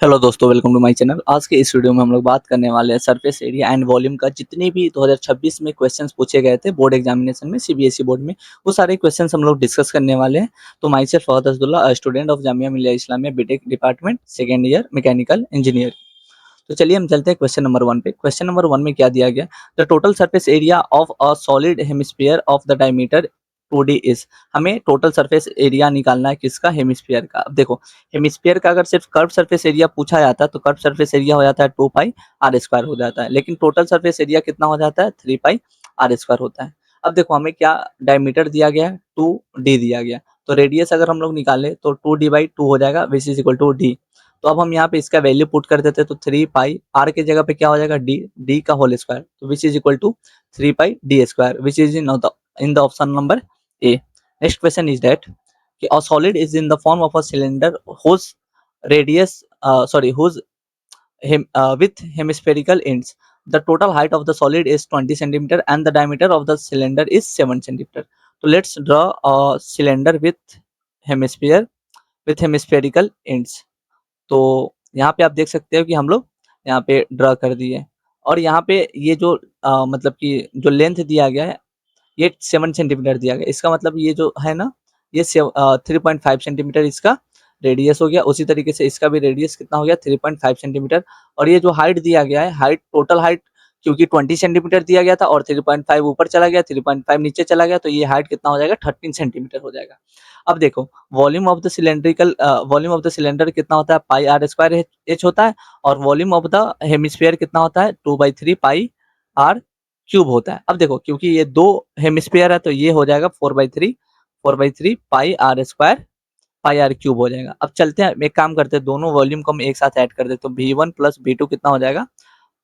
Hello दोस्तों, welcome to my channel. आज के इस वीडियो में हम लोग बात करने वाले हैं सरफेस एरिया एंड वॉल्यूम का। जितने भी 2026 में क्वेश्चंस पूछे गए थे बोर्ड एग्जामिनेशन में, सीबीएसई बोर्ड में, वो सारे क्वेश्चंस हम लोग डिस्कस करने वाले हैं। तो myself Fahad Abdullah, student of Jamia Millia Islamia BTech department, second year mechanical engineer. तो चलिए हम चलते हैं क्वेश्चन नंबर 1 पे। क्वेश्चन नंबर 1 में क्या दिया गया? The total surface area of a solid hemisphere of the diameter 2D is. हमें टोटल सरफेस एरिया निकालना है किसका? हेमिस्फीयर का। अब देखो, हेमिस्फीयर का अगर सिर्फ कर्व सरफेस एरिया पूछा जाता है तो कर्व सरफेस एरिया हो जाता है 2 पाई आर स्क्वायर हो जाता है, लेकिन टोटल सरफेस एरिया कितना हो जाता है? 3 पाई आर स्क्वायर होता है। अब देखो, हमें क्या डायमीटर दिया गया है? 2D दिया गया। तो रेडियस अगर हम लोग निकाले तो 2D/2 हो जाएगा, which is equal to D. तो अब हम यहाँ पे इसका वैल्यू पुट कर देते हैं, तो 3 पाई आर के जगह पे क्या हो जाएगा? डी का होल स्क्वायर, तो which is equal to 3 pi D square, which is in the option number A. Next question is that a solid is in the form of a cylinder whose radius whose with hemispherical ends. The total height of the solid is 20 centimeter and the diameter of the cylinder is 7 centimeter. So let's draw a cylinder with hemispherical ends. तो यहाँ पे आप देख सकते हो कि हम लोग यहाँ पे ड्रा कर दिए, और यहाँ पे ये जो मतलब कि जो लेंथ दिया गया है ये 7 सेंटीमीटर दिया गया। इसका मतलब ये जो है ना, ये 3.5 सेंटीमीटर इसका रेडियस हो गया। उसी तरीके से इसका भी रेडियस कितना हो गया? 3.5 सेंटीमीटर। और ये जो हाइट दिया गया है, हाइट टोटल हाइट, क्योंकि 20 सेंटीमीटर दिया गया था और 3.5 ऊपर चला गया, 3.5 नीचे चला गया, तो ये हाइट कितना हो जाएगा? 13 सेंटीमीटर हो जाएगा। अब देखो, वॉल्यूम ऑफ द सिलेंडर कितना होता है? पाई आर स्क्वायर एच होता है। और वॉल्यूम ऑफ द हेमिस्फीयर कितना होता है? 2/3 पाई आर क्यूब होता है। अब देखो, क्योंकि ये दो हेमिस्फीयर है तो ये हो जाएगा 4/3 pi are square pi r cube हो जाएगा। अब चलते हैं, एक काम करते हैं, दोनों वॉल्यूम को हम एक साथ ऐड कर देते हैं। तो V1 प्लस V2 कितना हो जाएगा?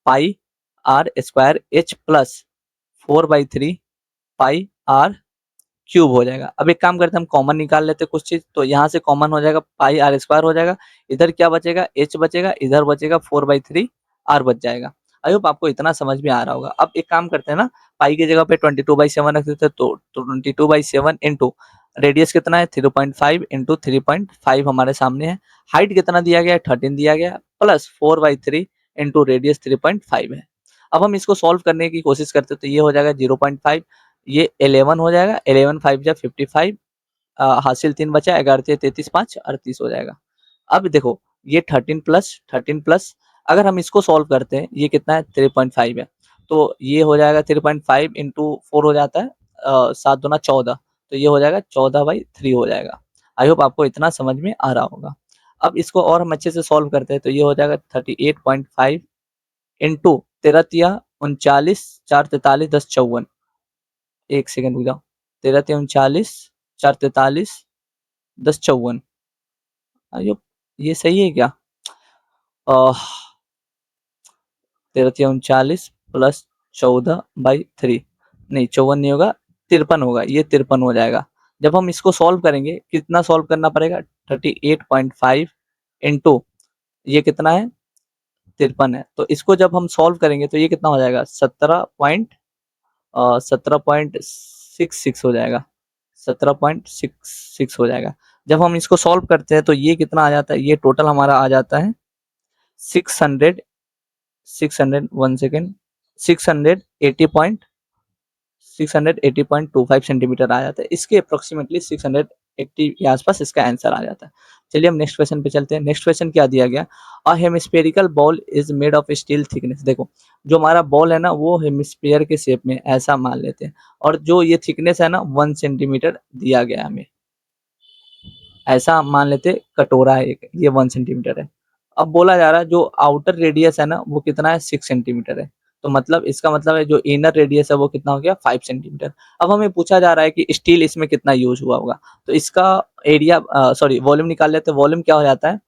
Pi are square h plus 4/3 pi r cube हो जाएगा। अब एक काम करते हैं, हम कॉमन निकाल लेते हैं कुछ चीज। तो यहाँ से कॉमन हो जाएगा, पाई आर स्क्वायर हो जाएगा, इधर क्या बचेगा? एच बचेगा, इधर बचेगा 4/3 आर बच जाएगा। आई होप आपको इतना समझ में आ रहा होगा। अब एक काम करते हैं ना, पाई की जगह पे 22/7 रख देते हैं, तो 22/7 इंटू रेडियस कितना है? 3.5 इंटू 3.5 हमारे सामने है। हाइट कितना दिया गया है? 13 दिया गया, प्लस 4/3 इंटू रेडियस 3.5 है। अब हम इसको सॉल्व करने की कोशिश करते हैं, तो ये हो जाएगा 0.5, ये 11 हो जाएगा, 11 5 जा 55, हासिल 3 बचा, 11 33 5 38 हो जाएगा। अब देखो, ये 13 प्लस अगर हम इसको सॉल्व करते हैं, ये कितना है? 3.5 है, तो ये हो जाएगा 3.5 इंटू 4 हो जाता है 7 दूना 14, तो ये हो जाएगा 14/3 हो जाएगा। आई होप आपको इतना समझ में आ रहा होगा। अब इसको और हम अच्छे से सॉल्व करते हैं, तो ये हो जाएगा 38.5 इंटू 13 × 39 4 43 10 54, एक सेकंड रुक जाओ, 13 × 39 4 43 10 54। अयो, ये सही है क्या? 13 × 39 प्लस 14/3, नहीं 54 नहीं होगा, 53 होगा, ये 53 हो जाएगा। जब हम इसको सॉल्व करेंगे, कितना सॉल्व करना पड़ेगा? 38.5 इंटू ये कितना है? 53 है, तो इसको जब हम सॉल्व करेंगे तो ये कितना हो जाएगा? 17.66 हो जाएगा, 17.66 हो जाएगा। जब हम इसको सॉल्व करते हैं तो ये कितना आ जाता है? ये टोटल हमारा आ जाता है 600 वन सेकेंड 680.25 सेंटीमीटर आ जाता है। इसके अप्रोक्सीमेटली 680 के आसपास इसका आंसर आ जाता है। चलिए हम नेक्स्ट क्वेश्चन पे चलते हैं। नेक्स्ट क्वेश्चन क्या दिया गया? A hemispherical bowl is made of steel thickness. देखो, जो हमारा बॉल है ना, वो हेमिस्फीयर के शेप में, ऐसा मान लेते हैं, और जो ये थिकनेस है ना 1 सेंटीमीटर दिया गया हमें, ऐसा मान लेते, कटोरा है एक, ये 1 सेंटीमीटर है। अब बोला जा रहा है जो आउटर रेडियस है ना वो कितना है? 6 सेंटीमीटर है। तो मतलब इसका मतलब है जो इनर रेडियस है वो कितना हो गया? 5 सेंटीमीटर। अब हमें पूछा जा रहा है कि स्टील इसमें कितना यूज हुआ होगा, तो इसका एरिया वॉल्यूम निकाल लेते हैं। वॉल्यूम क्या हो जाता है?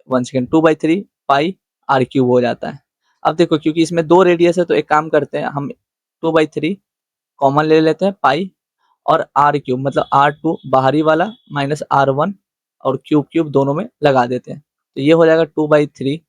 1 सेकेंड, 2/3 पाई आर क्यूब हो जाता है। अब देखो, क्योंकि इसमें 2 रेडियस है तो एक काम करते हैं, हम 2/3 कॉमन ले लेते हैं, पाई और आर क्यूब, मतलब R2 बाहरी वाला माइनस R1 और क्यूब क्यूब दोनों में लगा देते हैं, तो ये हो जाएगा 2/3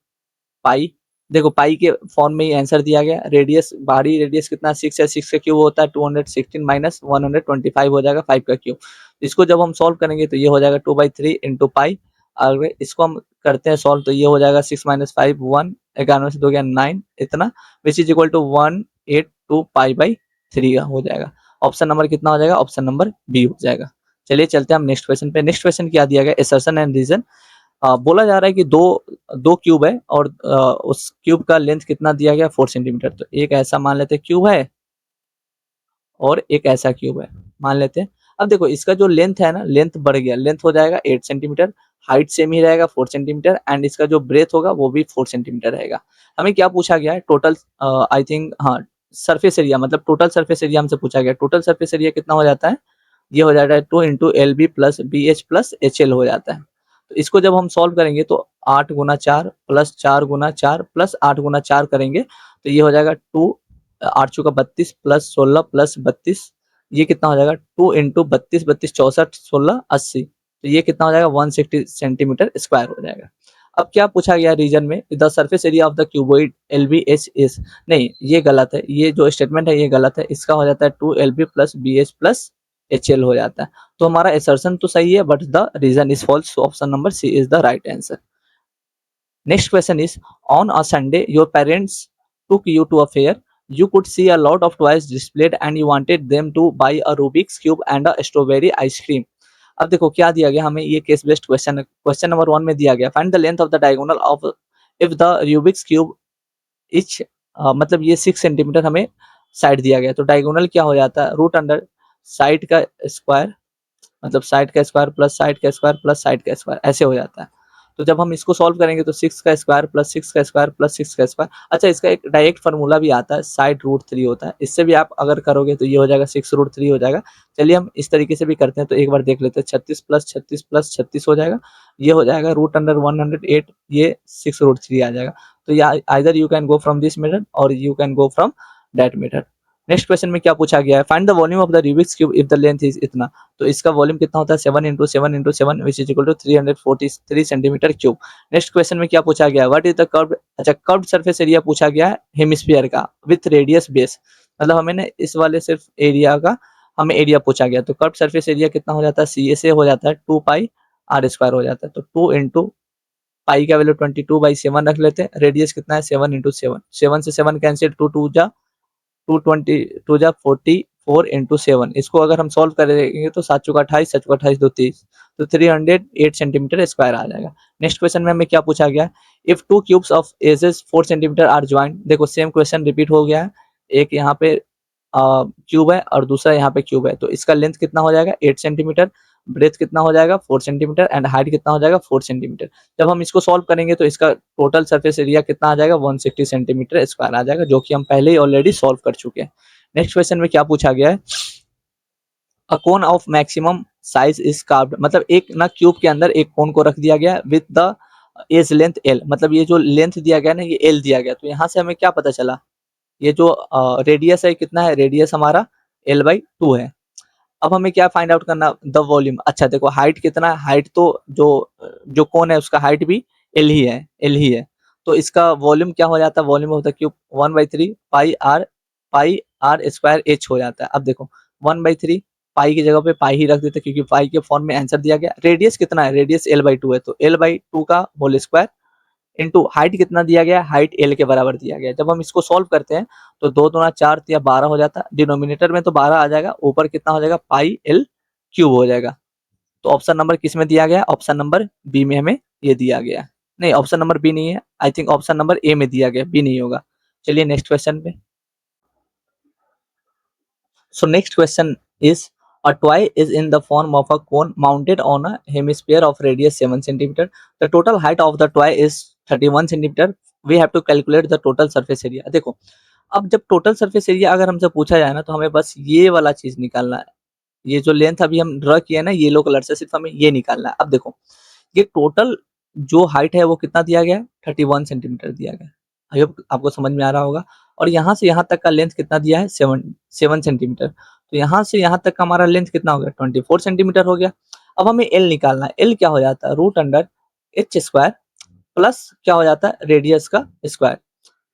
पाई। देखो, पाई के फॉर्म में ही आंसर दिया गया। रेडियस, बाहरी रेडियस कितना? 6 है, 6 का क्यूब होता है 216 माइनस 125 हो जाएगा 5 का क्यूब। इसको जब हम सॉल्व करेंगे तो ये हो जाएगा 2/3 इंटू पाई अगर इसको हम करते हैं सॉल्व तो ये हो जाएगा 6 - 5 1, 91 से 2 गया 9 इतना, which is equal to 182 pi by 3 का हो जाएगा। ऑप्शन नंबर कितना हो जाएगा? ऑप्शन नंबर बी हो जाएगा। चलिए चलते हैं हम नेक्स्ट क्वेश्चन पे। नेक्स्ट क्वेश्चन क्या दिया गया? Assertion and reason. बोला जा रहा है कि दो दो क्यूब है और उस क्यूब का लेंथ कितना दिया गया? 4 सेंटीमीटर। तो एक ऐसा मान लेते हैं क्यूब है और एक ऐसा क्यूब है, मान लेते हैं। अब देखो इसका जो लेंथ है ना, लेंथ बढ़ गया, लेंथ हो जाएगा 8 सेंटीमीटर, हाइट सेम ही रहेगा 4 सेंटीमीटर, एंड इसका जो ब्रेथ होगा वो भी 4 सेंटीमीटर रहेगा। हमें क्या पूछा गया है? टोटल आई थिंक, हाँ, सरफेस एरिया, मतलब टोटल सरफेस एरिया हमसे पूछा गया। टोटल सरफेस एरिया कितना हो जाता है? ये हो जाता है 2 into L B plus B H plus H L हो जाता है। तो इसको जब हम सॉल्व करेंगे तो 8 गुना 4 प्लस 4 गुना 4 प्लस 8 गुना 4 करेंगे तो ये हो जाएगा 2, 8 चौका 32 प्लस 16 प्लस 32, ये कितना हो जाएगा? 2 इंटू 32 32 64 16 80, तो ये कितना हो जाएगा? 160 सेंटीमीटर स्क्वायर हो जाएगा। अब क्या पूछा गया रीजन में? The surface area of the cuboid L B H is, नहीं ये गलत है, ये जो स्टेटमेंट है ये गलत है। इसका हो जाता है 2 L B plus B H plus H L हो जाता है। तो हमारा असर्शन तो सही है but the reason is false, option number C is the right answer. Next question is, on a Sunday, your parents took you to a fair. You could see a lot of toys displayed and you wanted them to buy a Rubik's Cube and a strawberry ice cream. अब देखो क्या दिया गया हमें, ये case based question है। Question number 1 में दिया गया, find the length of the diagonal of if the Rubik's cube etch, मतलब ये 6 सेंटीमीटर हमें साइड दिया गया। तो डायगोनल क्या हो जाता है? रूट अंडर साइड का स्क्वायर, मतलब साइड का स्क्वायर प्लस साइड का स्क्वायर प्लस साइड का स्क्वायर, ऐसे हो जाता है। तो जब हम इसको सॉल्व करेंगे तो 6 का स्क्वायर प्लस 6 का स्क्वायर प्लस 6 का स्क्वायर। अच्छा, इसका एक डायरेक्ट फार्मूला भी आता है, साइड रूट 3 होता है, इससे भी आप अगर करोगे तो ये हो जाएगा 6 रूट 3 हो जाएगा। चलिए हम इस तरीके से भी करते हैं तो एक बार देख लेते हैं। 36 प्लस 36 प्लस 36 हो जाएगा, ये हो जाएगा रूट अंडर 108, ये 6 रूट 3 आ जाएगा। तो या either you can go from this method और you can go from that method. Next question में क्या पूछा गया है? Find the volume of the Rubik's cube if the length is इतना। तो इसका वॉल्यूम कितना होता है? 7 into 7 into 7 which is equal to 343 centimetre cube. Next question में क्या पूछा गया? व्हाट इज द कर्व, अच्छा कर्व सरफेस एरिया पूछा गया है हेमिस्फीयर का विथ रेडियस बेस, मतलब हमें ना इस वाले सिर्फ एरिया का हमें एरिया पूछा गया। तो कर्व सरफेस एरिया कितना हो जाता है? सी ए से हो जाता है 2 पाई आर स्क्वायर हो जाता है। तो 2 इंटू पाई का वैल्यू 22/7 रख लेते हैं, रेडियस कितना है? 7 इंटू 7, 7 से 7 कैंसिल, 2 2 जा 220 2 जा 44 इंटू 7, इसको अगर हम सॉल्व करेंगे तो 7 चौका 28, 7 चौका 28 2 30, तो 308 सेंटीमीटर स्क्वायर आ जाएगा। नेक्स्ट क्वेश्चन में हमें क्या पूछा गया? If two cubes of edges 4 centimetre are joint, देखो सेम क्वेश्चन रिपीट हो गया है, एक यहाँ पे क्यूब है और दूसरा यहाँ पे क्यूब है। तो इसका लेंथ कितना हो जाएगा? 8 सेंटीमीटर, ब्रेथ कितना हो जाएगा? 4 सेंटीमीटर, एंड हाइट कितना हो जाएगा? 4 सेंटीमीटर। जब हम इसको सॉल्व करेंगे तो इसका टोटल सरफेस एरिया कितना आ जाएगा? 160 सेंटीमीटर स्क्वायर आ जाएगा, जो कि हम पहले ही ऑलरेडी सॉल्व कर चुके हैं। नेक्स्ट क्वेश्चन में क्या पूछा गया है? A cone of maximum size is carved, मतलब एक ना क्यूब के अंदर एक कोन को रख दिया गया with the edge length L, मतलब ये जो लेंथ दिया गया ना ये एल दिया गया। तो यहाँ से हमें क्या पता चला? ये जो रेडियस है कितना है? रेडियस हमारा L/2 है। अब हमें क्या फाइंड आउट करना? The volume. अच्छा देखो हाइट कितना है? हाइट तो जो जो कौन है उसका हाइट भी एल ही है, एल ही है। तो इसका वॉल्यूम क्या हो जाता है? वॉल्यूम होता है cube 1/3 pi are square H हो जाता है। अब देखो 1/3 पाई की जगह पे पाई ही रख देते क्योंकि पाई के फॉर्म में आंसर दिया गया। रेडियस कितना है? रेडियस L/2 है, तो L/2 का होल स्क्वायर इंटू हाइट कितना दिया गया? हाइट एल के बराबर दिया गया। जब हम इसको सॉल्व करते हैं तो 2 दूना 4 या 12 हो जाता है, डिनोमिनेटर में तो 12 आ जाएगा, ऊपर कितना हो जाएगा? पाई एल क्यूब हो जाएगा। तो ऑप्शन नंबर किस में दिया गया? ऑप्शन नंबर बी में हमें ये दिया गया। नहीं, ऑप्शन नंबर बी नहीं है, आई थिंक ऑप्शन नंबर ए में दिया गया, बी नहीं होगा। चलिए नेक्स्ट क्वेश्चन पे। So next question is, a toy is in the form of a cone mounted on a hemisphere of radius 7 centimeter. The total height of the toy is 31 centimeter. We have to calculate the total surface area. देखो अब जब total surface area अगर हमसे पूछा जाए ना तो हमें बस ये वाला चीज निकालना है। ये जो लेंथ अभी हम ड्रॉ किया ना येलो कलर से, सिर्फ हमें ये निकालना है। अब देखो ये टोटल जो हाइट है वो कितना दिया गया है? 31 सेंटीमीटर दिया गया है। आई होप आपको समझ में आ रहा होगा। और यहाँ से यहाँ तक का लेंथ कितना दिया है? 7 सेंटीमीटर। तो यहाँ से यहाँ तक का हमारा लेंथ कितना हो गया? 24 सेंटीमीटर हो गया। अब हमें एल निकालना है। एल क्या हो जाता है? Root under H square plus क्या हो जाता है? रेडियस का स्क्वायर।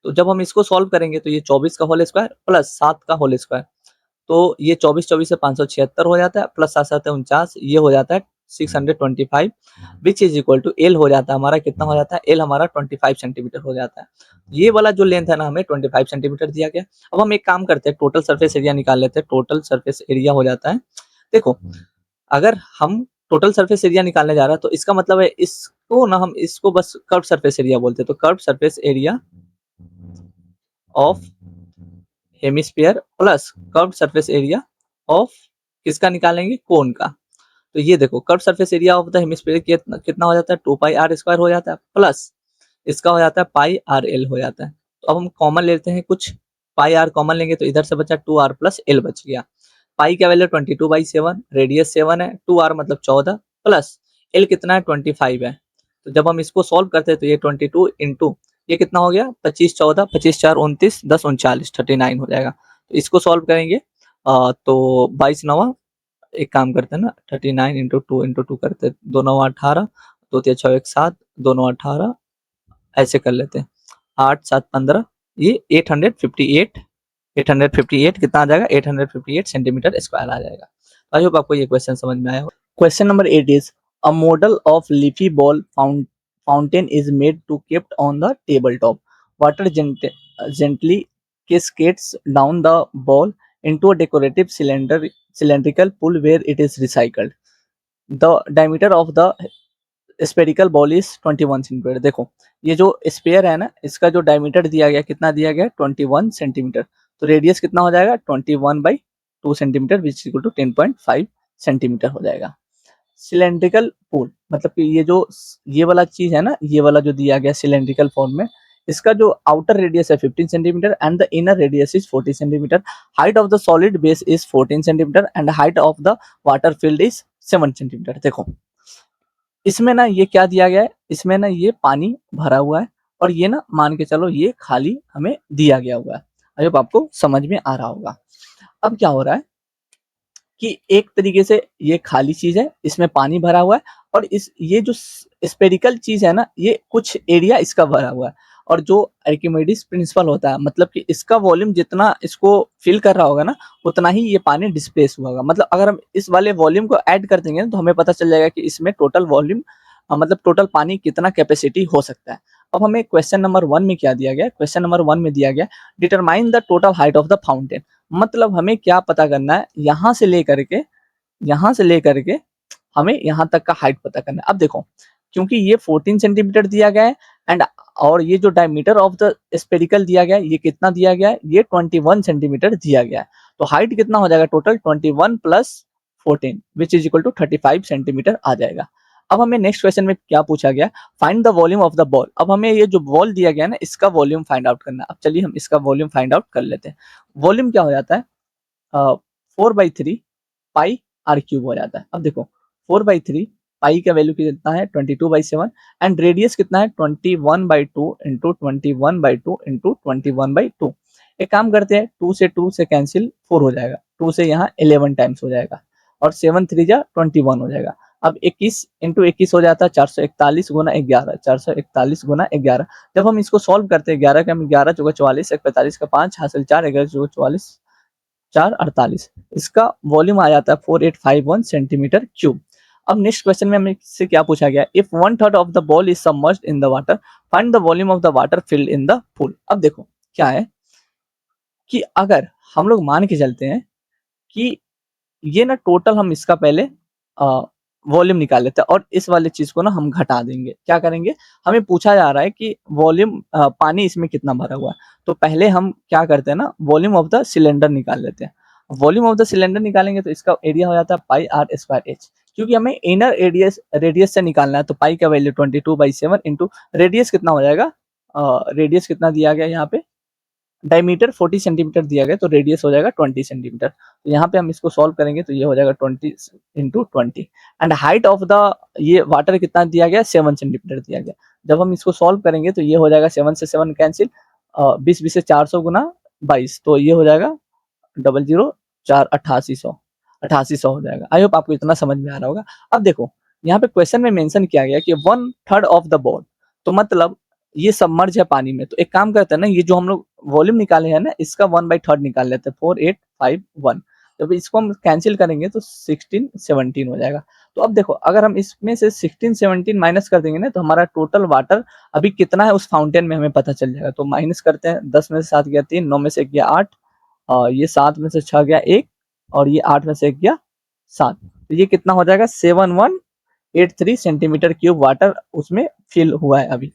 तो जब हम इसको सॉल्व करेंगे तो ये 24 का होल स्क्वायर प्लस 7 का होल स्क्वायर, तो ये 24 24 से 576 हो जाता है, प्लस 7 7 49, ये हो जाता है 625 which is equal to L हो जाता है हमारा, कितना हो जाता है, एल हमारा 25 सेंटीमीटर हो जाता है। ये वाला जो लेंथ है ना हमें 25 सेंटीमीटर दिया गया। अब हम एक काम करते हैं, टोटल सरफेस एरिया निकाल लेते हैं। टोटल सरफेस एरिया हो जाता है, देखो अगर हम टोटल सरफेस एरिया निकालने जा रहा है तो इसका मतलब है इसको ना हम इसको बस कर्व सरफेस एरिया बोलते हैं। तो curve surface area of hemisphere plus curve surface area of किसका निकालेंगे, कोन का। तो ये देखो curve surface area of the hemisphere कितना हो जाता है, 2 पाई आर स्क्वायर हो जाता है, प्लस इसका हो जाता है पाई आर एल हो जाता है। तो अब हम कॉमन लेते हैं कुछ, पाई आर कॉमन लेंगे तो इधर से बचा 2 आर प्लस एल बच गया। पाई का वैल्यू 22/7, रेडियस 7 है, 2 आर मतलब 14 प्लस एल कितना है 25 है। तो जब हम इसको सॉल्व करते हैं तो ये 22 इंटू ये कितना हो गया 25 14 25 4 29 10 39 39 हो जाएगा। तो इसको सॉल्व करेंगे तो 22 9 एक काम करते हैं ना 39 इंटू टू करते हैं, 2 9 18 2 3 6 1 7 2 9 18 ऐसे कर लेते हैं, 8 7 15 ये 858 कितना आ जाएगा 858 सेंटीमीटर स्क्वायर आ जाएगा। आई होप आपको ये क्वेश्चन समझ में आया हो। Question number 8 is a model of leafy ball fountain is made to kept on the tabletop. Water gently cascades down the ball into a decorative cylindrical pool where it is recycled. The diameter of the spherical ball is 21 centimetre. देखो ये जो spare है ना इसका जो diameter दिया गया कितना दिया गया 21 सेंटीमीटर। तो रेडियस कितना हो जाएगा 21/2 centimetre which equal to 10.5 centimetre हो जाएगा। सिलेंड्रिकल पूल मतलब कि ये वाला चीज है ना, ये वाला जो दिया गया सिलेंड्रिकल फॉर्म में, इसका जो आउटर रेडियस है 15 centimetre and the inner radius is 40 centimetre. Height of the solid base is 14 centimetre and height of the water field is 7 centimetre. देखो इसमें ना ये क्या दिया गया है, इसमें ना ये पानी भरा हुआ है और ये ना मान के चलो ये खाली हमें दिया गया हुआ है। आई होप आपको समझ में आ रहा होगा। अब क्या हो रहा है कि एक तरीके से ये खाली चीज है, इसमें पानी भरा हुआ है और ये जो स्पेरिकल चीज है ना ये कुछ एरिया इसका भरा हुआ है और जो आर्किमिडीज प्रिंसिपल होता है मतलब कि इसका वॉल्यूम जितना इसको फिल कर रहा होगा ना उतना ही ये पानी डिस्प्लेस हुआ होगा। मतलब अगर हम इस वाले वॉल्यूम को ऐड कर देंगे तो हमें पता चल जाएगा कि इसमें टोटल वॉल्यूम मतलब टोटल पानी कितना कैपेसिटी हो सकता है। अब हमें क्वेश्चन नंबर 1 में क्या दिया गया, क्वेश्चन नंबर 1 में दिया गया determine the total height of the fountain. मतलब हमें क्या पता करना है यहाँ से लेकर के हमें यहाँ तक का हाइट पता करना है। अब देखो क्योंकि ये 14 सेंटीमीटर दिया गया है एंड और ये जो डायमीटर ऑफ द स्पेरिकल दिया गया है ये कितना दिया गया है, ये 21 सेंटीमीटर दिया गया है। तो हाइट कितना हो जाएगा total 21 plus 14 which is equal to 35 centimetre आ जाएगा। अब हमें नेक्स्ट क्वेश्चन में क्या पूछा गया, find the volume of the bowl. अब हमें ये जो बॉल दिया गया है ना इसका वॉल्यूम फाइंड आउट करना है। अब चलिए हम इसका वॉल्यूम फाइंड आउट कर लेते हैं। वॉल्यूम क्या हो जाता है 4/3 पाई आर क्यूब हो जाता है। अब देखो 4/3 पाई का वैल्यू कितना है 22/7 एंड रेडियस कितना है 21/2 इंटू 21/2 इंटू 21/2। एक काम करते हैं 2 से कैंसिल 4 हो जाएगा, 2 से यहाँ 11 टाइम्स हो जाएगा और 7 3 जा 21 हो जाएगा। अब 21 इंटू 21 हो जाता है 441 गुना 11, 441 गुना 11। जब हम इसको सॉल्व करते हैं 11 का 11 चौका 44 1 45 का 5 हासिल 4 11 चौका 44 4 48, इसका वॉल्यूम आ जाता है 4851 सेंटीमीटर क्यूब। अब नेक्स्ट क्वेश्चन में हमें से क्या पूछा गया, if 1/3 of the ball is submerged in the water find the volume of the water filled in the pool. अब देखो क्या है कि अगर हम लोग मान के चलते हैं कि ये ना टोटल हम इसका पहले वॉल्यूम निकाल लेते हैं और इस वाले चीज को ना हम घटा देंगे। क्या करेंगे, हमें पूछा जा रहा है कि वॉल्यूम पानी इसमें कितना भरा हुआ है। तो पहले हम क्या करते हैं ना वॉल्यूम ऑफ द सिलेंडर निकाल लेते हैं। वॉल्यूम ऑफ द सिलेंडर निकालेंगे तो इसका एरिया हो जाता है पाई आर स्क्वायर एच। क्योंकि हमें इनर रेडियस से निकालना है तो पाई का वैल्यू 22/7 इंटू रेडियस कितना हो जाएगा, रेडियस कितना दिया गया यहाँ पे डायमीटर 40 सेंटीमीटर दिया गया तो रेडियस हो जाएगा 20 सेंटीमीटर। तो यहाँ पे हम इसको सॉल्व करेंगे तो ये हो जाएगा 20 into 20 and height of the ये वाटर कितना दिया गया 7 सेंटीमीटर दिया गया। जब हम इसको सॉल्व करेंगे तो ये हो जाएगा 7 से 7 कैंसिल 20 20 से 400 गुना 22 तो ये हो जाएगा 00 4 8800 हो जाएगा। आई होप आपको इतना समझ में आ रहा होगा। अब देखो यहाँ पे क्वेश्चन में मेंशन किया गया कि 1/3 ऑफ द बॉल, तो मतलब ये सबमर्ज है पानी में। तो एक काम करते हैं ना ये जो हम लोग वॉल्यूम निकाले हैं ना इसका 1/3 निकाल लेते हैं 4851। जब इसको हम कैंसिल करेंगे तो 16 17 हो जाएगा। तो अब देखो अगर हम इसमें से 16 17 माइनस कर देंगे ना तो हमारा टोटल वाटर अभी कितना है उस फाउंटेन में हमें पता चल जाएगा। तो माइनस करते हैं, 10 में से 7 गया 3, 9 में से 1 गया 8, ये 7 में से 6 गया 1 और ये 8 में से 1 गया 7। तो ये कितना हो जाएगा 7183 सेंटीमीटर क्यूब वाटर उसमें फिल हुआ है अभी।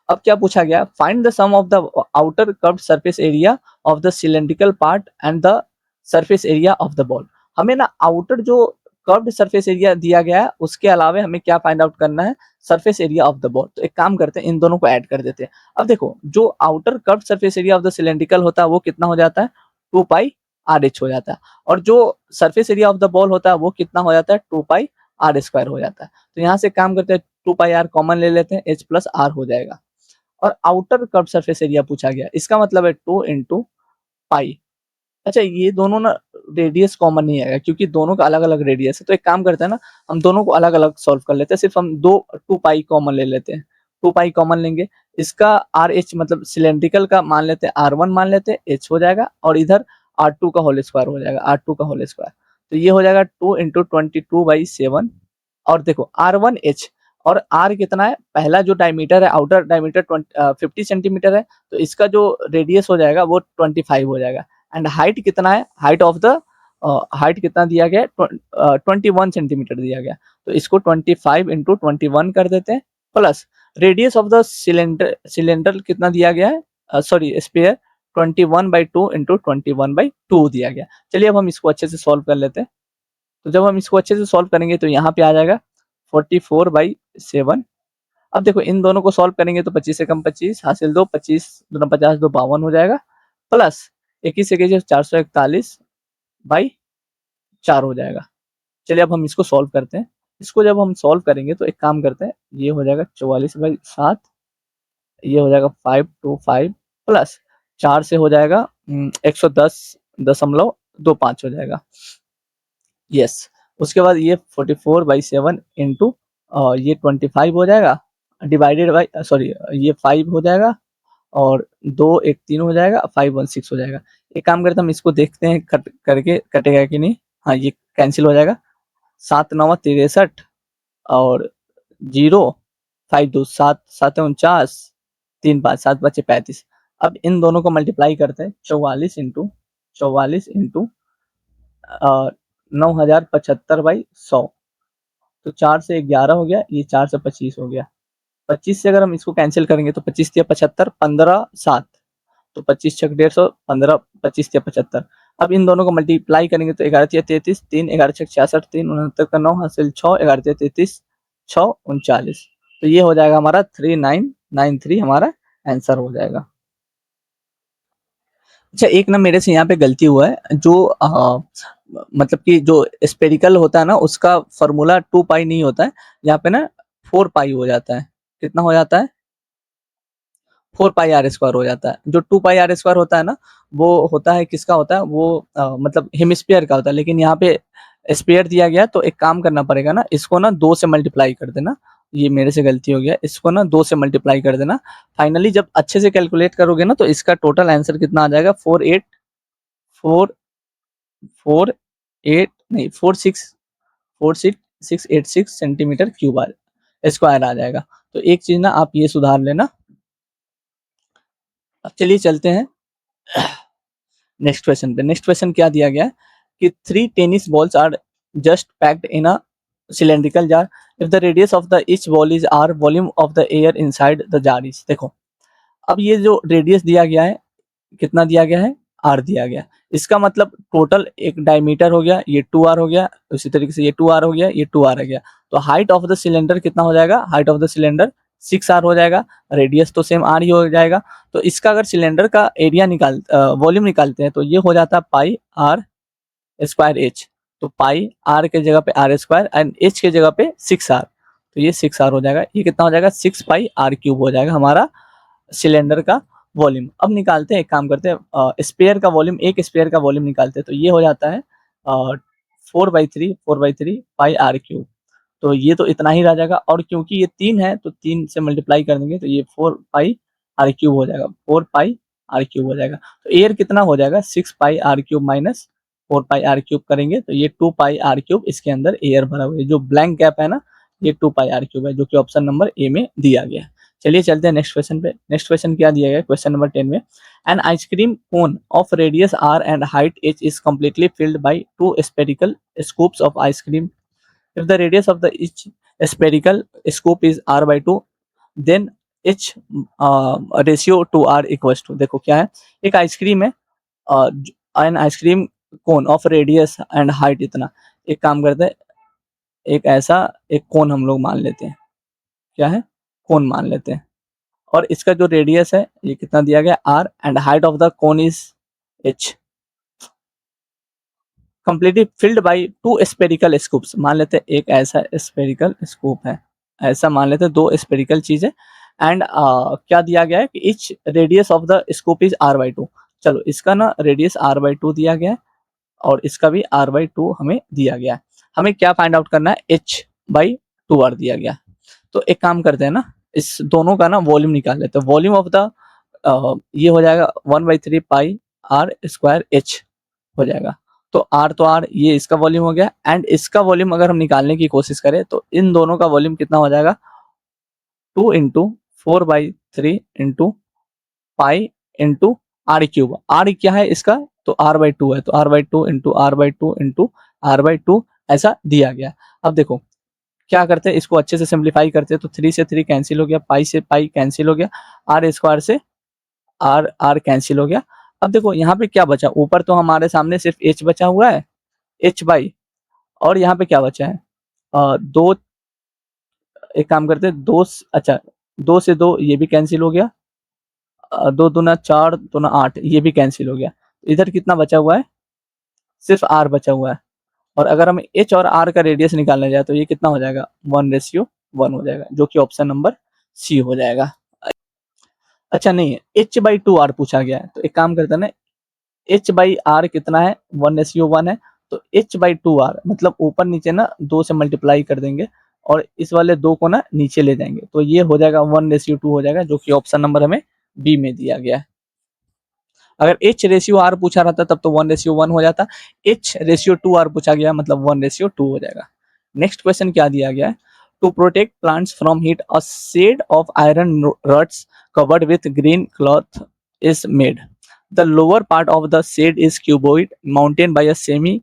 अब क्या पूछा गया, find the sum of the outer curved surface area of the cylindrical part and the surface area of the ball. हमें ना आउटर जो कर्व्ड सरफेस एरिया दिया गया है उसके अलावा हमें क्या फाइंड आउट करना है, surface area of the ball. तो एक काम करते हैं, इन दोनों को ऐड कर देते हैं। अब देखो जो outer curved surface area of the cylindrical होता है वो कितना हो जाता है 2 पाई आर एच हो जाता है, और जो surface area of the ball होता है वो कितना हो जाता है 2 पाई आर स्क्वायर हो जाता है। तो यहाँ से काम करते हैं, 2 पाई आर कॉमन ले लेते हैं, एच प्लस आर हो जाएगा। और आउटर कर्व सरफेस एरिया पूछा गया, इसका मतलब है 2 इंटू पाई। अच्छा ये दोनों ना रेडियस कॉमन नहीं आएगा क्योंकि दोनों का अलग अलग रेडियस है। तो एक काम करते हैं ना, हम दोनों को अलग अलग सॉल्व कर लेते हैं, सिर्फ हम 2 पाई कॉमन ले लेते हैं। 2 पाई कॉमन लेंगे, इसका आर एच मतलब सिलेंड्रिकल का मान लेते हैं R1 मान लेते हैं, एच हो जाएगा, और इधर R2 का होल स्क्वायर हो जाएगा, R2 का होल स्क्वायर। तो ये हो जाएगा 2 इंटू 22/7। और देखो R1H और R कितना है, पहला जो डायमीटर है आउटर डायमीटर 50 सेंटीमीटर है, तो इसका जो रेडियस हो जाएगा वो 25 हो जाएगा। एंड हाइट कितना है, हाइट ऑफ द हाइट कितना दिया गया है 21 सेंटीमीटर दिया गया। तो इसको 25 इंटू 21 कर देते हैं, plus radius of the cylinder कितना दिया गया है, सॉरी स्पेयर 21/2 इंटू 21/2 दिया गया। चलिए अब हम इसको अच्छे से सॉल्व कर लेते हैं। तो जब हम इसको अच्छे से सॉल्व करेंगे तो यहाँ पे आ जाएगा 44/7। अब देखो इन दोनों को सॉल्व करेंगे तो 25 से कम 25 हासिल 2, 25 दूना 50 2 52 हो जाएगा, प्लस 21 से 441/4 हो जाएगा। चलिए अब हम इसको सॉल्व करते हैं। इसको जब हम सॉल्व करेंगे तो एक काम करते हैं, ये हो जाएगा 44/7, ये हो जाएगा 525, प्लस 4 से हो जाएगा 110.25 हो जाएगा। यस, उसके बाद ये 44/7 इंटू ये 25 हो जाएगा, डिवाइडेड बाई सॉरी ये 5 हो जाएगा, और 2 1 3 हो जाएगा, 5 1 6 हो जाएगा। एक काम करते हैं हम इसको देखते हैं कट करके कटेगा कि नहीं। हाँ ये कैंसिल हो जाएगा, 7 9 63 और 0 5 2 7 7 49 3 5 7 5 35। अब इन दोनों को मल्टीप्लाई करते हैं, 44 इंटू 9075/100। तो 4 से 11 हो गया, ये 4 से 25 हो गया। 25 से अगर हम इसको कैंसिल करेंगे तो 25 या 75 15 7, तो 25 छक 150, 15 25 या 75। अब इन दोनों को मल्टीप्लाई करेंगे तो 11 या 33, 3 11 छक 66, 3 69 का 9 हासिल 6, 11 या 33 6 39। तो ये हो जाएगा हमारा 3993 हमारा आंसर हो जाएगा। अच्छा एक ना मेरे से यहाँ पे गलती हुआ है, जो मतलब कि जो स्पेरिकल होता है ना उसका फॉर्मूला 2 पाई नहीं होता है, यहाँ पे ना 4 पाई हो जाता है। कितना हो जाता है 4 पाई आर स्क्वायर हो जाता है। जो 2 पाई आर स्क्वायर होता है ना वो होता है किसका होता है, वो मतलब हेमिस्फीयर का होता है, लेकिन यहाँ पे स्पेयर दिया गया तो एक काम करना पड़ेगा ना, इसको ना 2 से मल्टीप्लाई कर देना। ये मेरे से गलती हो गया, इसको ना 2 से मल्टीप्लाई कर देना। फाइनली जब अच्छे से कैलकुलेट करोगे ना तो इसका टोटल आंसर कितना आ जाएगा 4 4 8 नहीं 46686 सेंटीमीटर क्यूब स्क्वायर आ जाएगा। तो एक चीज ना आप ये सुधार लेना। अब चलिए चलते हैं नेक्स्ट क्वेश्चन पे। नेक्स्ट क्वेश्चन क्या दिया गया है कि 3 tennis balls are just packed in a cylindrical jar if the radius of the each ball is r, volume of the air inside the jar is। देखो अब ये जो रेडियस दिया गया है कितना दिया गया है आर दिया गया, इसका मतलब टोटल एक डायमीटर हो गया, ये 2r हो गया, उसी तरीके से ये 2r हो गया, ये 2r आ गया। तो हाइट ऑफ द सिलेंडर कितना हो जाएगा, height of the cylinder 6r हो जाएगा, रेडियस तो सेम r ही हो जाएगा। तो इसका अगर सिलेंडर का एरिया वॉल्यूम निकालते हैं तो ये हो जाता है पाई आर स्क्वायर एच। तो पाई आर के जगह पे आर स्क्वायर एंड एच के जगह पे 6r, तो ये 6r हो जाएगा। ये कितना हो जाएगा 6 पाई आर क्यूब हो जाएगा हमारा सिलेंडर का वॉल्यूम। अब निकालते हैं, एक काम करते हैं स्पेयर का वॉल्यूम, एक स्पेयर का वॉल्यूम निकालते हैं। तो ये हो जाता है 4/3 पाई आर क्यूब। तो ये तो इतना ही रह जाएगा, और क्योंकि ये 3 है तो 3 से मल्टीप्लाई कर देंगे तो ये 4 पाई आर क्यूब हो जाएगा, 4 पाई आर क्यूब हो जाएगा। तो एयर कितना हो जाएगा 6 pi r cube minus 4 pi r cube करेंगे तो ये 2 पाई आर क्यूब इसके अंदर एयर भरा हुआ है, जो ब्लैंक गैप है ना ये 2 पाई आर क्यूब है, जो कि ऑप्शन नंबर ए में दिया गया है। चलिए चलते हैं नेक्स्ट क्वेश्चन पे। नेक्स्ट क्वेश्चन क्या दिया गया है क्वेश्चन नंबर 10 में, an ice cream cone of radius R and height H is completely filled by two spherical scoops of ice cream. If the radius of the each spherical scoop is r by 2, then h ratio to r equals to, देखो क्या है, एक ice cream है, N ice cream cone of radius and height इतना, एक काम करते हैं, एक ऐसा एक कोन हम लोग मान लेते हैं, क्या है, कोन मान लेते हैं, और इसका जो रेडियस है ये कितना दिया गया r, and height of the cone is h, completely filled by two spherical scoops, मान लेते हैं एक ऐसा स्पेरिकल स्कूप है, ऐसा मान लेते हैं दो स्पेरिकल चीज है, एंड क्या दिया गया है कि each radius of the scoop is r by two, चलो इसका ना रेडियस आर बाई टू दिया गया है और इसका भी आर बाई टू हमें दिया गया है, हमें क्या फाइंड आउट करना है, एच बाई टू आर दिया गया। तो एक काम करते हैं ना, इस दोनों का ना वॉल्यूम निकाल लेते हैं, वॉल्यूम ऑफ द ये हो जाएगा 1/3 पाई आर स्क्वायर एच हो जाएगा, तो आर ये इसका वॉल्यूम हो गया, एंड इसका वॉल्यूम अगर हम निकालने की कोशिश करें तो इन दोनों का वॉल्यूम कितना हो जाएगा, 2 into 4/3 into pi into r cube, r क्या है इसका, तो आर बाई टू है, तो r by two into r by two into r by two ऐसा दिया गया। अब देखो क्या करते हैं, इसको अच्छे से सिंप्लीफाई करते हैं, तो 3 से 3 कैंसिल हो गया, पाई से पाई कैंसिल हो गया, आर स्क्वायर से आर आर कैंसिल हो गया। अब देखो यहाँ पे क्या बचा, ऊपर तो हमारे सामने सिर्फ एच बचा हुआ है, एच बाई, और यहाँ पे क्या बचा है, दो, एक काम करते हैं दो, अच्छा दो से दो ये भी कैंसिल हो गया, दो दूना चार दूना आठ ये भी कैंसिल हो गया, इधर कितना बचा हुआ है, सिर्फ आर बचा हुआ है, और अगर हम एच और आर का रेडियस निकालने जाए तो ये कितना हो जाएगा, 1:1 हो जाएगा, जो कि ऑप्शन नंबर सी हो जाएगा। अच्छा नहीं है, एच बाई टू आर पूछा गया है, तो एक काम करते हैं ना, एच बाई आर कितना है, 1:1 है, तो एच बाई टू आर मतलब ऊपर नीचे ना दो से मल्टीप्लाई कर देंगे और इस वाले दो को ना नीचे ले जाएंगे, तो ये हो जाएगा 1:2 हो जाएगा, जो कि ऑप्शन नंबर हमें बी में दिया गया है। अगर एच रेशियो आर पूछा रहता तब तो 1:1 हो जाता, एच रेशियो टू आर पूछा गया मतलब 1:2 हो जाएगा। नेक्स्ट क्वेश्चन क्या दिया गया है, to protect plants from heat a shade of iron rods covered with green cloth is made, the lower part of the shade is cuboid mounted by a semi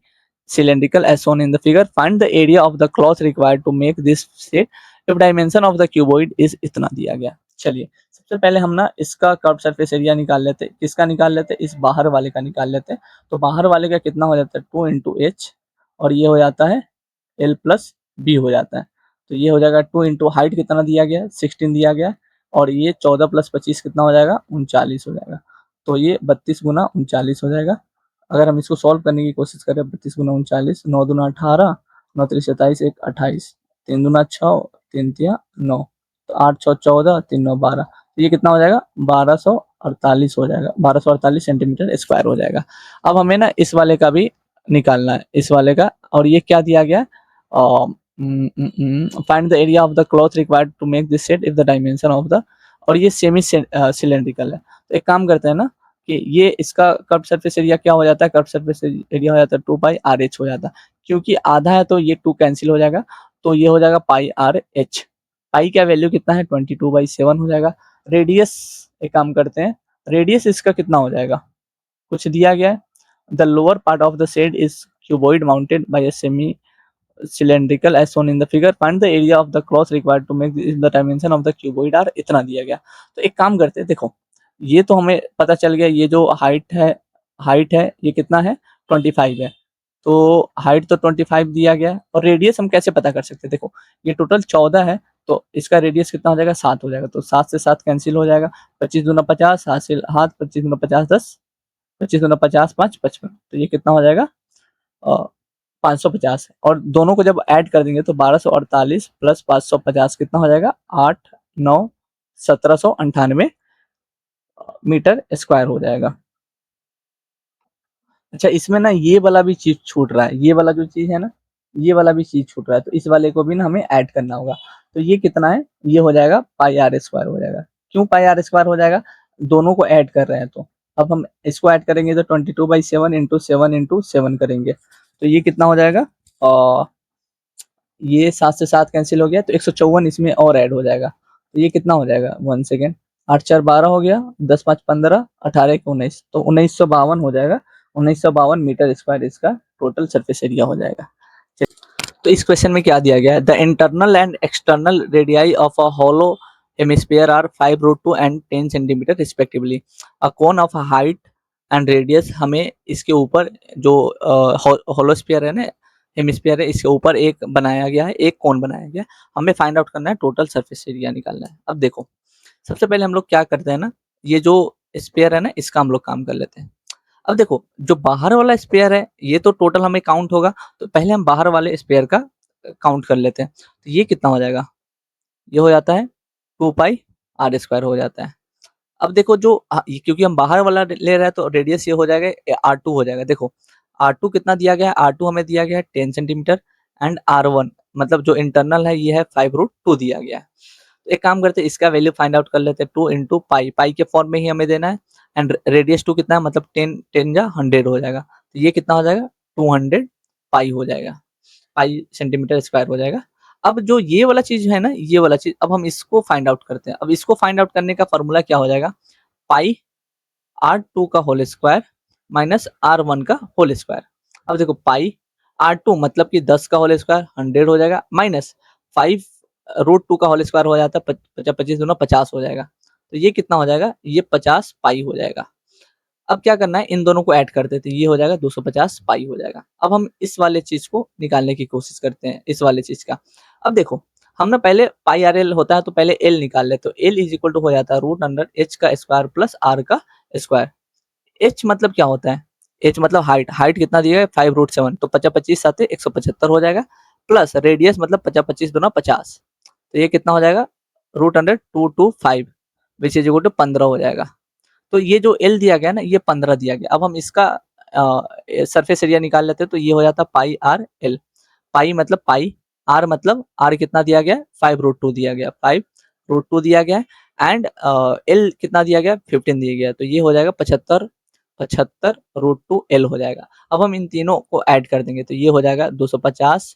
cylindrical as shown in the figure, find the area of the cloth required to make this shade if dimension of the cuboid is इतना दिया गया। चलिए सबसे पहले हम ना इसका curve surface area निकाल लेते हैं, किसका निकाल लेते हैं, इस बाहर वाले का निकाल लेते हैं, तो बाहर वाले का कितना हो जाता है 2 इंटू एच, और ये हो जाता है एल प्लस बी हो जाता है, तो ये हो जाएगा 2 इंटू हाइट कितना दिया गया है 16 दिया गया है, और ये 14 + 25 कितना हो जाएगा 39 हो जाएगा, तो ये 32 गुना 39 हो जाएगा। अगर हम इसको सॉल्व करने की कोशिश करें, 32 गुना 39, 9 दूना 18, 9 3 27, 1 28, 3 दूना 6, 3 तिया 9, तो 8 6 14, 3 9 12, तो ये कितना हो जाएगा 1248 हो जाएगा, 1248 सेंटीमीटर स्क्वायर हो जाएगा। अब हमें ना इस वाले का भी निकालना है, इस वाले का, और ये क्या दिया गया है, find the area of the cloth required to make this set if the dimension of the, और ये सेमी सिलेंड्रिकल है, तो एक काम करते हैं ना कि ये इसका कर्व सरफेस एरिया क्या हो जाता है, कर्व सरफेस एरिया हो जाता है 2 पाई आर एच हो जाता है, क्योंकि आधा है तो ये 2 कैंसिल हो जाएगा, तो ये हो जाएगा पाई आर एच, पाई का वैल्यू कितना है 22/7 हो जाएगा। रेडियस एक काम करते हैं, रेडियस इसका कितना हो जाएगा, कुछ दिया गया है, the lower part of the shade is cuboid mounted by a semi cylindrical as shown in the figure, find the area of the cloth required to make the dimension of the cuboid are इतना दिया गया। तो एक काम करते हैं, देखो ये तो हमें पता चल गया, ये जो हाइट है ये कितना है 25 है, तो हाइट तो 25 दिया गया है, और रेडियस हम कैसे पता कर सकते हैं, देखो ये टोटल 14 है, तो इसका रेडियस कितना हो जाएगा 7 हो जाएगा, तो 7 से 7 कैंसिल हो जाएगा, 25 दूना 50 हासिल हाथ, 25 दूना 50 10, 25 दूना 50 5 55, तो ये कितना हो जाएगा 550, और दोनों को जब ऐड कर देंगे तो 1248 प्लस 550 कितना हो जाएगा 8 9 1798 मीटर स्क्वायर हो जाएगा। अच्छा इसमें ना ये वाला भी चीज छूट रहा है, ये वाला जो चीज है ना, ये वाला भी चीज छूट रहा है, तो इस वाले को भी ना हमें ऐड करना होगा, तो ये कितना है, ये हो जाएगा पाई आर स्क्वायर हो जाएगा। क्यों पाई आर स्क्वायर हो जाएगा, दोनों को ऐड कर रहे हैं तो अब हम इसको ऐड करेंगे तो 22/7 इंटू 7 करेंगे तो ये कितना हो जाएगा, ये 7 से 7 कैंसिल हो गया तो 154 इसमें और ऐड हो जाएगा तो ये कितना हो जाएगा, 1 सेकेंड, 8 4 12 हो गया, 10 5 15, 18 1 19, तो 1952 हो जाएगा। 1952 मीटर स्क्वायर इसका टोटल सरफेस एरिया हो जाएगा। तो इस क्वेश्चन में क्या दिया गया है, the internal and external radii of a hollow hemisphere are 5√2 and 10 centimetre respectively. A cone of height and radius, हमें इसके ऊपर जो होलोस्फीयर है ना, हेमिस्फीयर है, इसके ऊपर एक बनाया गया है, एक कोन बनाया गया है। हमें फाइंड आउट करना है, टोटल सरफेस एरिया निकालना है। अब देखो सबसे पहले हम लोग क्या करते हैं ना, ये जो स्पेयर है ना इसका हम लोग काम कर लेते हैं। अब देखो जो बाहर वाला स्पेयर है ये तो टोटल हमें काउंट होगा, तो पहले हम बाहर वाले स्पेयर का काउंट कर लेते हैं। तो ये कितना हो जाएगा, ये हो जाता है 2πr² हो जाता है। अब देखो जो क्योंकि हम बाहर वाला ले रहे हैं तो रेडियस ये हो जाएगा R2 हो जाएगा। देखो R2 कितना दिया गया है, R2 हमें दिया गया है 10 सेंटीमीटर एंड R1 मतलब जो इंटरनल है ये है 5√2 दिया गया है। तो एक काम करते हैं इसका वैल्यू फाइंड आउट कर लेते हैं, 2 इंटू पाई, पाई के फॉर्म में ही हमें देना है एंड रेडियस 2 कितना है, मतलब 10 10 जा 100 हो जाएगा। तो ये कितना हो जाएगा, 200 पाई हो जाएगा, पाई सेंटीमीटर स्क्वायर हो जाएगा। अब जो ये वाला चीज है ना, ये वाला चीज अब हम इसको फाइंड आउट करते हैं। अब इसको फाइंड आउट करने का फॉर्मूला क्या हो जाएगा, पाई R2 का होल स्क्वायर माइनस R1 का होल स्क्वायर। अब देखो पाई R2 मतलब कि 10 का होल स्क्वायर 100 हो जाएगा, माइनस 5√2 का होल स्क्वायर हो जाता है 25 दूना 50 हो जाएगा। तो ये कितना हो जाएगा, ये 50 पाई हो जाएगा। अब क्या करना है, इन दोनों को ऐड कर देते हैं, ये हो जाएगा 250 पाई हो जाएगा। अब हम इस वाले चीज को निकालने की कोशिश करते हैं, इस वाले चीज का। अब देखो हम ना पहले पाई आर एल होता है तो पहले एल निकाल लेते, तो एल इज इक्वल टू हो जाता है √अंडर h का स्क्वायर प्लस r का स्क्वायर। h मतलब क्या होता है, h मतलब हाइट, हाइट कितना दिया है 5√7, तो 50 25 साथ 175 हो जाएगा, प्लस रेडियस मतलब 50 25 दूना 50, तो ये कितना हो जाएगा √225 विच इज इक्वल टू 15 हो जाएगा। तो ये जो एल दिया गया ना ये 15 दिया गया। अब हम इसका सरफेस एरिया निकाल लेते हैं, तो ये हो जाता पाई आर एल, पाई मतलब पाई, आर मतलब आर कितना दिया गया 5√2 दिया गया, 5√2 दिया गया एंड एल कितना दिया गया 15 दिया गया, तो ये हो जाएगा 75 75√2 एल हो जाएगा। अब हम इन तीनों को ऐड कर देंगे तो ये हो जाएगा 250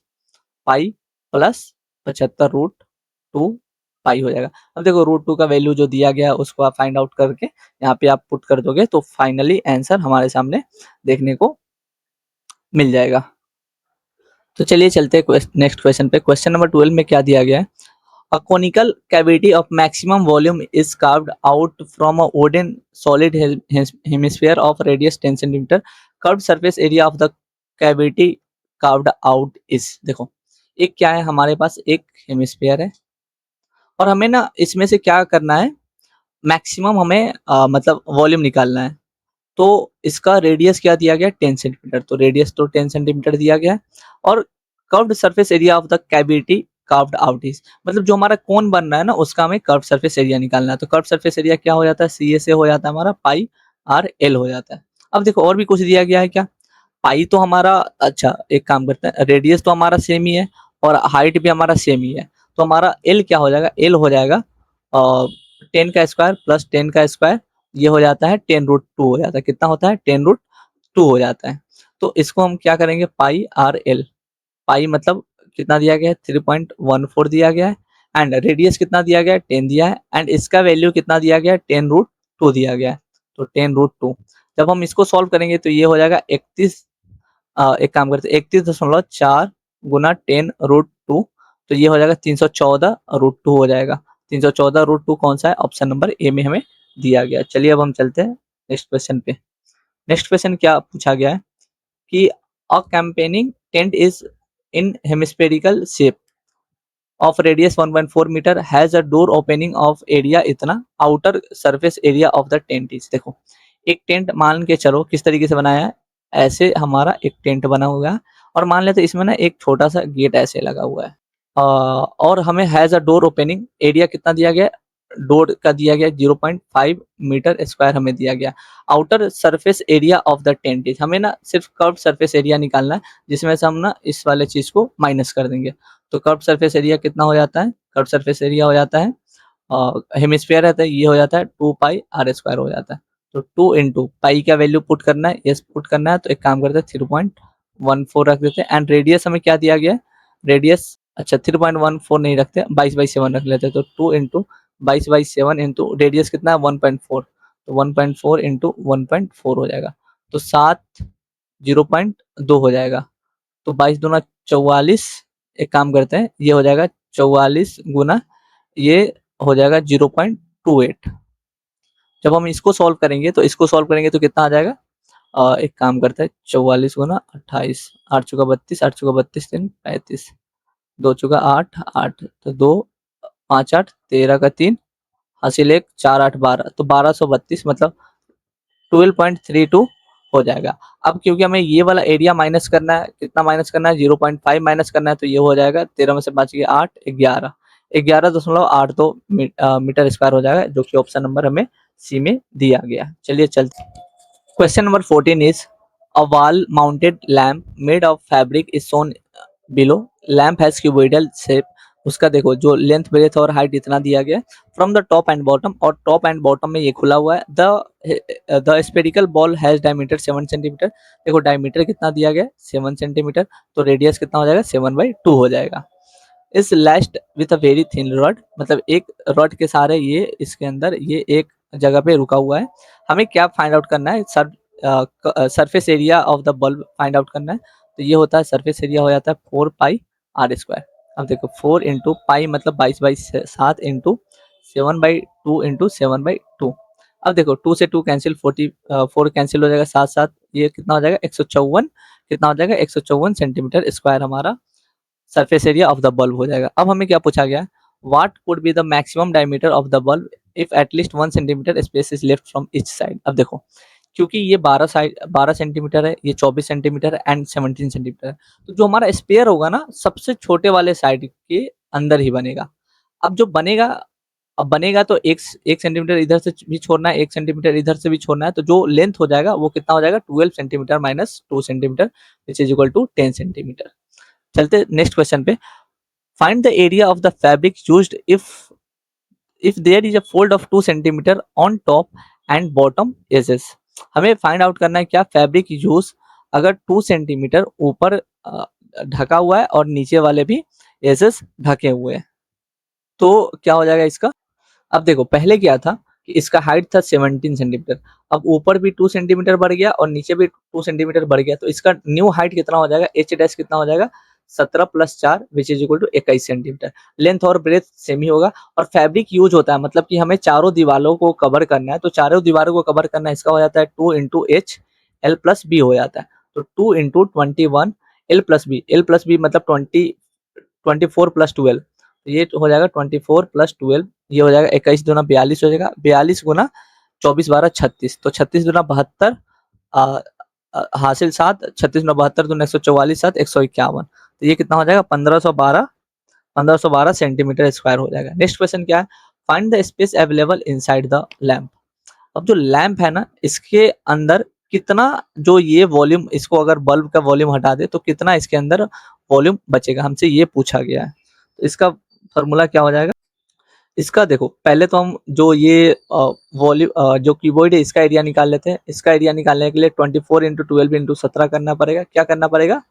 पाई प्लस 75√2 पाई हो जाएगा। अब देखो √2 का वैल्यू जो दिया गया है उसको आप फाइंड आउट करके यहाँ पे आप पुट कर दोगे तो फाइनली आंसर हमारे सामने देखने को मिल जाएगा। तो चलिए चलते हैं नेक्स्ट क्वेश्चन पे। क्वेश्चन नंबर 12 में क्या दिया गया है, a conical cavity of maximum volume is carved out from a wooden solid hemisphere of radius 10 centimetre, curved surface area of the cavity carved out is. देखो एक क्या है, हमारे पास एक हेमिस्फीयर है और हमें ना इसमें से क्या करना है, मैक्सिमम हमें मतलब वॉल्यूम निकालना है। तो इसका रेडियस क्या दिया गया 10 सेंटीमीटर, तो रेडियस तो 10 सेंटीमीटर दिया गया है और curved surface area of the cavity carved out is, मतलब जो हमारा कोन बन रहा है ना उसका हमें कर्व्ड सरफेस एरिया निकालना है। तो कर्व्ड सरफेस एरिया क्या हो जाता है, सी ए से हो जाता है हमारा पाई आर एल हो जाता है। अब देखो और भी कुछ दिया गया है क्या, पाई तो हमारा, अच्छा एक काम करते हैं, रेडियस तो हमारा सेम ही है और हाइट भी हमारा सेम ही है, तो हमारा एल क्या हो जाएगा, एल हो जाएगा 10 का स्क्वायर प्लस 10 का स्क्वायर, ये हो जाता है 10√2 हो जाता है, कितना होता है 10√2 हो जाता है। तो इसको हम क्या करेंगे, पाई आर एल, पाई मतलब कितना दिया गया है 3.14 दिया गया है एंड रेडियस कितना दिया गया है 10 दिया है एंड इसका वैल्यू कितना दिया गया है 10√2 दिया गया है, तो 10√2। जब हम इसको सॉल्व करेंगे तो ये हो जाएगा 31, एक काम करते हैं 31.4 गुना 10√2, तो ये हो जाएगा 314√2 हो जाएगा। 314√2 कौन सा है, ऑप्शन नंबर ए में हमें दिया गया। चलिए अब हम चलते हैं नेक्स्ट क्वेश्चन पे। नेक्स्ट क्वेश्चन क्या पूछा गया है कि a camping tent is in hemispherical shape of radius 1.4 metre has a door opening of area इतना, outer surface area of the tent is. देखो एक टेंट मान के चलो किस तरीके से बनाया है, ऐसे हमारा एक टेंट बना हुआ है और मान लेते इसमें ना एक छोटा सा गेट ऐसे लगा हुआ है और हमें has a door opening area कितना दिया गया, डोर का दिया गया 0.5 मीटर स्क्वायर हमें दिया गया। Outer surface area of the tent is, हमें ना सिर्फ कर्व सरफेस एरिया निकालना है जिसमें से हम ना इस वाले चीज को माइनस कर देंगे। तो कर्व सरफेस एरिया कितना हो जाता है, कर्व सरफेस एरिया हो जाता है हेमिस्फीयर रहता है ये हो जाता है 2πr² हो जाता है। तो 2 इंटू पाई का वैल्यू पुट करना है, यस पुट करना है, तो एक काम करते हैं 3.14 रख देते हैं एंड रेडियस हमें क्या दिया गया है, रेडियस अच्छा 3.14 नहीं रखते, 22/7 रख लेते हैं, तो 2 इंटू 22/7 इंटू रेडियस कितना है 1.4, तो 1.4 इंटू 1.4 हो जाएगा, तो 7 0.2 हो जाएगा, तो 22 दूना 44, एक काम करते हैं ये हो जाएगा 44 गुना ये हो जाएगा 0.28। जब हम इसको सॉल्व करेंगे तो इसको सॉल्व करेंगे तो कितना आ जाएगा, एक काम करते हैं 44 गुना 28, 8 चौका 32, 8 चौका 32 3 35, 2 चौका 8 8, तो 2 5 8 13 का 3 हासिल 1 4 8 12, तो 1232 मतलब 12.32 हो जाएगा। अब क्योंकि हमें ये वाला एरिया माइनस करना है, कितना माइनस करना है 0.5 माइनस करना है, तो ये हो जाएगा 13 में से बच गया 8 11, 11.82 मीटर स्क्वायर हो जाएगा, जो कि ऑप्शन नंबर हमें सी में दिया गया। चलिए चलते। Question number 14 is a wall mounted lamp made of fabric is shown below. Lamp has cuboidal shape. उसका देखो जो लेंथ ब्रेथ और हाइट इतना दिया गया from the top and bottom, और टॉप एंड बॉटम में ये खुला हुआ है। The spherical ball has diameter 7 centimetre. देखो डायमीटर कितना दिया गया 7 सेंटीमीटर, तो रेडियस कितना हो जाएगा 7/2 हो जाएगा। Is laced with a very thin rod, मतलब एक रॉड के सहारे ये इसके अंदर ये एक जगह पे रुका हुआ है। हमें क्या फाइंड आउट करना है, surface area of the bulb find out करना है, तो ये होता है सरफेस एरिया हो जाता है 4 पाई r²। अब देखो 4 इंटू पाई मतलब 22/7 इंटू 7/2 इंटू 7/2। अब देखो 2 से 2 कैंसिल, 4 कैंसिल हो जाएगा, साथ साथ ये कितना हो जाएगा 154, कितना हो जाएगा 154 सेंटीमीटर स्क्वायर हमारा surface area of the bulb हो जाएगा। अब हमें क्या पूछा गया, what could be the maximum diameter of the bulb if at least 1 centimetre space is left from each side. अब देखो क्योंकि ये 12 सेंटीमीटर है, ये 24 सेंटीमीटर है एंड 17 सेंटीमीटर है, तो जो हमारा स्पेयर होगा ना सबसे छोटे वाले साइड के अंदर ही बनेगा। अब जो बनेगा, अब बनेगा तो एक सेंटीमीटर इधर से भी छोड़ना है, 1 सेंटीमीटर इधर से भी छोड़ना है, तो जो लेंथ हो जाएगा वो कितना हो जाएगा 12 centimetre minus 2 centimetre which is equal to 10 centimetre. चलते नेक्स्ट क्वेश्चन पे। Find the area of the fabric used if there is a fold of 2 centimetre on top and bottom edges. हमें फाइंड आउट करना है क्या fabric use अगर 2 centimetre ऊपर ढका हुआ है और नीचे वाले भी एजेस ढके हुए हैं, तो क्या हो जाएगा इसका। अब देखो पहले क्या था कि इसका हाइट था 17 सेंटीमीटर, अब ऊपर भी 2 सेंटीमीटर बढ़ गया और नीचे भी 2 सेंटीमीटर बढ़ गया, तो इसका न्यू हाइट कितना हो जाएगा, एच डैश कितना हो जाएगा 17+4 which is equal to 21 centimetre. Length और ब्रेथ सेम ही होगा, और फैब्रिक यूज होता है मतलब कि हमें चारों दीवारों को कवर करना है, तो चारों दीवारों को कवर करना है, इसका हो जाता है 2 into h l plus b हो जाता है, तो 2 into 21 l plus b, l plus b मतलब 24+12, तो ये हो जाएगा 24+12, ये हो जाएगा 21 दूना 42 हो जाएगा, 42 गुना 24 12 36, तो 36 दूना 72, हासिल 7, 36 दूना 72 दूना 144 7 151, तो ये कितना हो जाएगा 1512 सेंटीमीटर स्क्वायर हो जाएगा। नेक्स्ट क्वेश्चन क्या है, find the space available inside the lamp. अब जो लैंप है ना इसके अंदर कितना, जो ये वॉल्यूम, इसको अगर बल्ब का वॉल्यूम हटा दे तो कितना इसके अंदर वॉल्यूम बचेगा, हमसे ये पूछा गया है। तो इसका फॉर्मूला क्या हो जाएगा, इसका देखो पहले तो हम जो ये वॉल्यूम जो कीबोर्ड है इसका एरिया निकाल लेते हैं। इसका एरिया निकालने के लिए 24 इंटू 12 इंटू 17 करना पड़ेगा। क्या करना पड़ेगा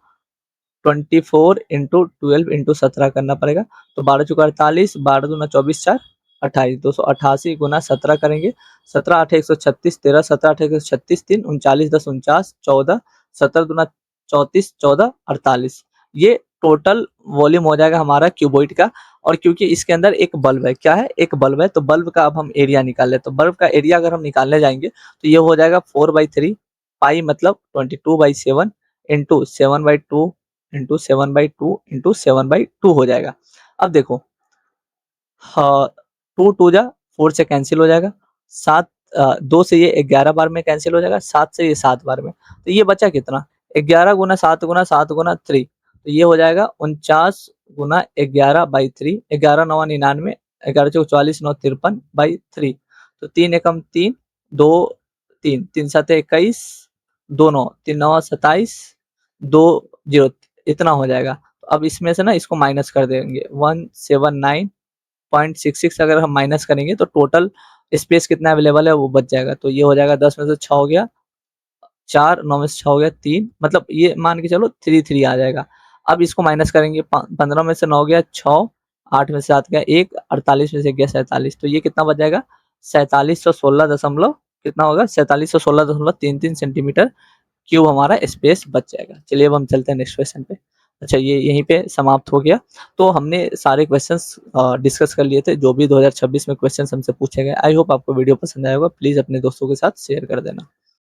24 इंटू 12 इंटू 17 करना पड़ेगा, तो 12 चौका 48, 12 दूना 24 4 28, 288 गुना 17 करेंगे, 17 8 136 13, 17 8 136 3 39 10 49 14, 17 दूना 34 14 48, ये टोटल वॉल्यूम हो जाएगा हमारा क्यूबॉइड का। और क्योंकि इसके अंदर एक बल्ब है, क्या है एक बल्ब है, तो बल्ब का अब हम एरिया निकाल ले, तो बल्ब का एरिया अगर हम निकालने जाएंगे तो ये हो जाएगा 4/3 पाई मतलब 22/7 इंटू 7/2 इंटू 7/2 इंटू 7/2 हो जाएगा। अब देखो हाँ, 2 2 जा 4 से कैंसिल हो जाएगा, 7 2 से ये 11 बार में कैंसिल हो जाएगा, 7 से ये 7 बार में, तो ये बचा कितना 11 गुना 7 गुना 7 गुना 3, तो ये हो जाएगा 49 गुना 11/3, 11 9 99, 11 चौक 44 9 53/3, तो 3 एकम 3 2 3 3 7 21 2 9 3 9 27 2 0, इतना हो जाएगा। तो अब इसमें से ना इसको माइनस कर देंगे 179.66 अगर हम माइनस करेंगे तो टोटल स्पेस कितना अवेलेबल है वो बच जाएगा। तो ये हो जाएगा 10 में से 6 हो गया 4, 9 में से 6 हो गया 3, मतलब ये मान के चलो 3 आ जाएगा। अब इसको माइनस करेंगे 15 में से 9 गया 6, 8 में से 7 गया 1, 48 में से गया 47, तो ये कितना बच जाएगा 4716 दशमलव कितना होगा 4716.33 सेंटीमीटर क्यूब हमारा स्पेस बच जाएगा। चलिए अब हम चलते हैं नेक्स्ट क्वेश्चन पे। अच्छा ये यहीं पे समाप्त हो गया। तो हमने सारे क्वेश्चंस डिस्कस कर लिए थे जो भी 2026 में क्वेश्चंस हमसे पूछे गए। आई होप आपको वीडियो पसंद आया होगा। प्लीज़ अपने दोस्तों के साथ शेयर कर देना।